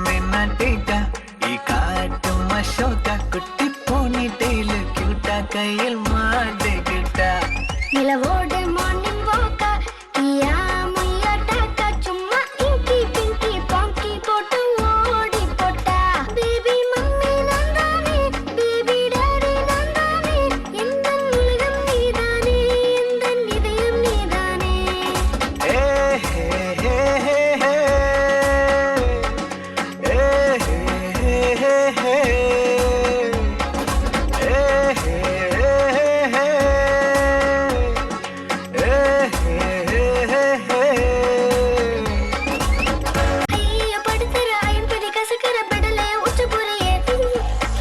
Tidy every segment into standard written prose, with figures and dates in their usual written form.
मिना टीका ई काट मशोका कुट्टी पोनी टेल क्यूटा कईल माडे गिटा நிலவோடு மார்னிங் வாக்கா கியா முய்யா டாக்கா சும்மா இங்கி பிங்கி பாங்கி போட்டு ஓடி போட்டா பேபி மம்மி நந்தானே பேபி டாடி நந்தானே எந்த உலகம் நீதானே எந்த இதயம் நீதானே ஏ ஹே ஹே ஹே ஹே ஏ ஹே ஹே ஹே ஹே ஐயா படுத்துற ஐம்பது கசக்கற பெடல உச்ச போறியே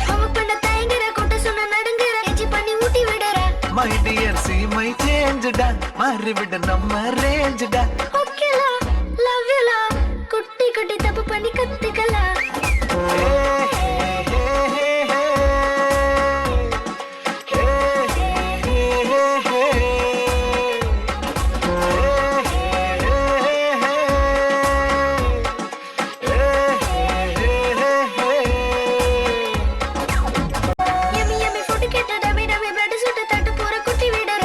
அவ பண்ண தயங்கற கூட்ட சொன்ன நடுங்கற எச்சி பண்ணி ஊட்டி விடுற My dear, see my change da மாறி விட நம்ம ரேஞ்ச் da ஓகேலா லவ் யூ லா குட்டி குட்டி தப்பு பண்ணி கத்துக்கலாம் யம்மி யம்மி ஃபுட் கேட்ட டமி டமி பிரெட் சுட்டு தட்டு பூரா குட்டி விடுற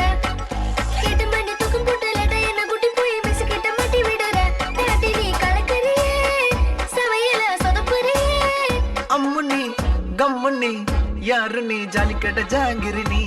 கேட்டு மணி தூக்கம் போட்டு லேட்டா என்ன குட்டி போய் மிஸ் கிட்ட மாட்டி விடுற டாடி நீ கலக்கறியே சமையல சொதப்புறியே அம்முனி கம்முனி யாரு நீ ஜாலிக்கட்ட ஜாங்கிரி நீ